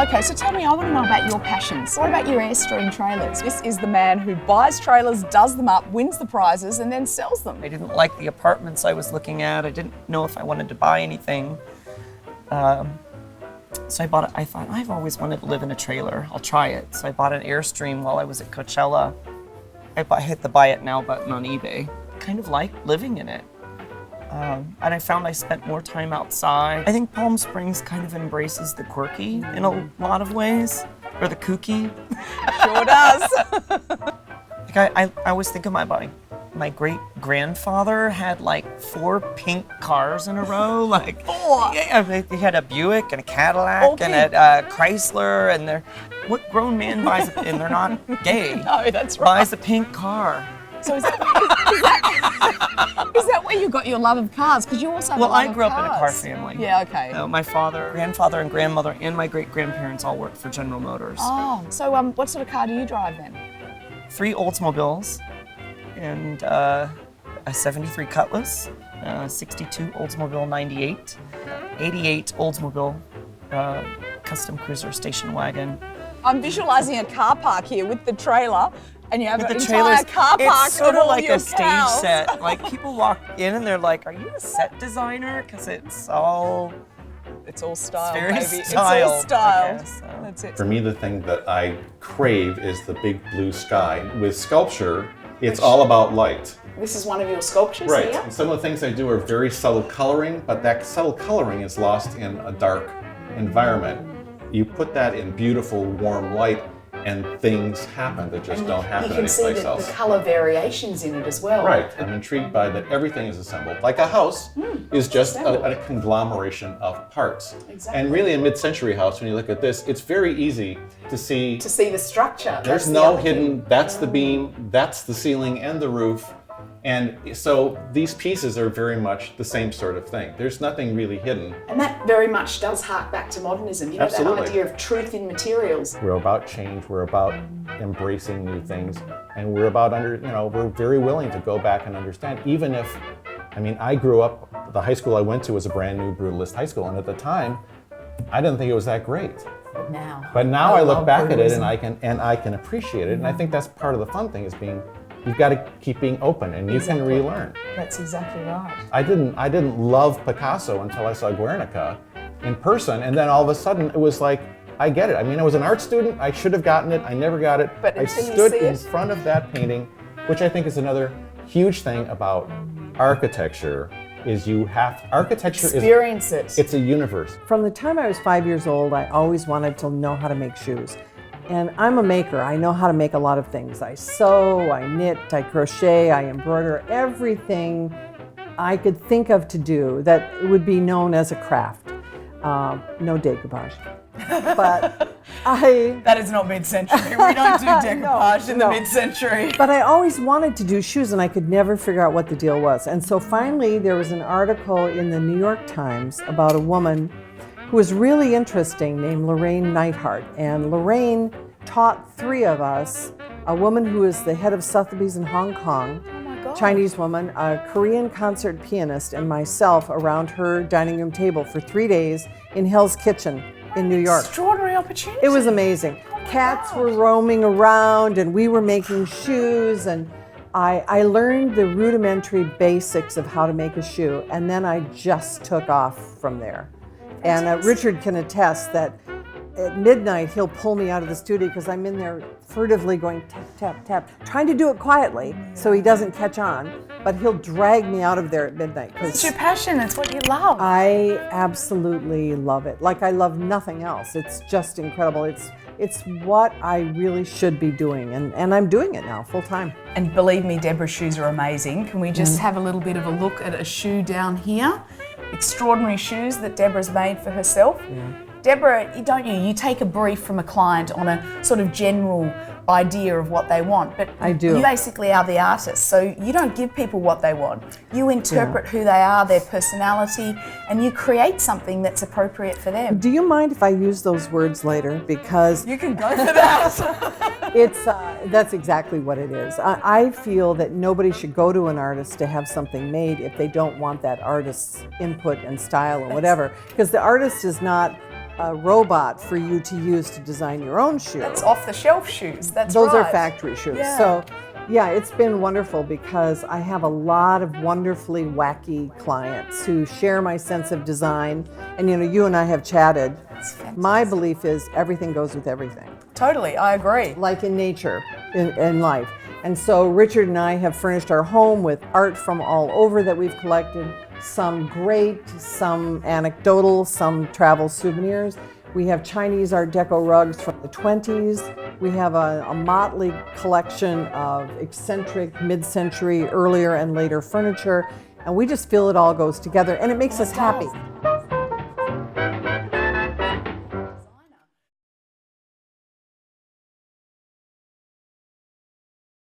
Okay, so tell me, I want to know about your passions. What about your Airstream trailers? This is the man who buys trailers, does them up, wins the prizes, and then sells them. I didn't like the apartments I was looking at. I didn't know if I wanted to buy anything. So I bought it. I thought, I've always wanted to live in a trailer. I'll try it. So I bought an Airstream while I was at Coachella. I hit the buy it now button on eBay. Kind of like living in it. And I found I spent more time outside. I think Palm Springs kind of embraces the quirky in a lot of ways, or the kooky. Sure does. Like I always think of my great grandfather had like 4 pink cars in a row. Like, yeah, he had a Buick and a Cadillac and a Chrysler, and what grown man buys and they're not gay? No, that's right. Buys a pink car. So is that where you got your love of cars? Because you also have a love of cars. I grew up in a car family. Yeah, okay. My father, grandfather, and grandmother, and my great-grandparents all worked for General Motors. Oh, so what sort of car do you drive then? 3 Oldsmobiles and a 73 Cutlass, 62 Oldsmobile 98, 88 Oldsmobile custom cruiser station wagon. I'm visualizing a car park here with the trailer, and you have an trailers, entire car park it's sort of like a stage cows. set. Like people walk in and they're like, "Are you a set designer?" Because it's all styled, very baby. styled, It's all styled. I guess, so. That's it. For me, the thing that I crave is the big blue sky. With sculpture, it's all about light. This is one of your sculptures Right. here? And some of the things I do are very subtle coloring, but that subtle coloring is lost in a dark environment. You put that in beautiful, warm light, and things happen that just don't happen anyplace else. You can see the colour variations in it as well. Right. I'm intrigued by that everything is assembled. Like a house is just a conglomeration of parts. Exactly. And really a mid-century house, when you look at this, it's very easy to see the structure. there's no hidden, that's the beam, that's the ceiling and the roof. And so these pieces are very much the same sort of thing. There's nothing really hidden. And that very much does hark back to modernism. You know, Absolutely. that idea of truth in materials. We're about change, we're about embracing new things, and we're about we're very willing to go back and understand, even if, I grew up, the high school I went to was a brand new brutalist high school, and at the time, I didn't think it was that great. But now I look back at it and I can appreciate it, and I think that's part of the fun thing is you've got to keep being open, and you can relearn. That's exactly right. I didn't love Picasso until I saw Guernica in person, and then all of a sudden it was like, I get it. I was an art student, I should have gotten it, I never got it. But I stood in front of that painting, which I think is another huge thing about architecture, is architecture experience it. It's a universe. From the time I was 5 years old, I always wanted to know how to make shoes. And I'm a maker. I know how to make a lot of things. I sew, I knit, I crochet, I embroider, everything I could think of to do that would be known as a craft. No decoupage. But That is not mid-century. We don't do decoupage in the mid-century. But I always wanted to do shoes, and I could never figure out what the deal was. And so finally there was an article in the New York Times about a woman who was really interesting, named Lorraine Neidhart. And Lorraine taught 3 of us, a woman who is the head of Sotheby's in Hong Kong, Chinese woman, a Korean concert pianist, and myself around her dining room table for 3 days in Hell's Kitchen in New York. Extraordinary opportunity. It was amazing. Cats were roaming around and we were making shoes, and I learned the rudimentary basics of how to make a shoe, and then I just took off from there. And Richard can attest that at midnight he'll pull me out of the studio because I'm in there furtively going tap, tap, tap, trying to do it quietly so he doesn't catch on, but he'll drag me out of there at midnight. It's your passion, it's what you love. I absolutely love it. Like I love nothing else. It's just incredible. It's what I really should be doing, and I'm doing it now full time. And believe me, Deborah's shoes are amazing. Can we just have a little bit of a look at a shoe down here? Extraordinary shoes that Deborah's made for herself. Yeah. Deborah, don't you? You take a brief from a client on a sort of general idea of what they want, but I do. You basically are the artist, so you don't give people what they want. You interpret who they are, their personality, and you create something that's appropriate for them. Do you mind if I use those words later? Because You can go for that. that's exactly what it is. I feel that nobody should go to an artist to have something made if they don't want that artist's input and style or whatever, because the artist is not a robot for you to use to design your own shoe. That's off-the-shelf shoes. That's Those right. are factory shoes. Yeah. So, yeah, it's been wonderful because I have a lot of wonderfully wacky clients who share my sense of design. And you and I have chatted. My belief is everything goes with everything, Totally, I agree. like in nature, in life. And so Richard and I have furnished our home with art from all over that we've collected, some great, some anecdotal, some travel souvenirs. We have Chinese Art Deco rugs from the 20s. We have a motley collection of eccentric, mid-century, earlier and later furniture. And we just feel it all goes together and it makes us happy.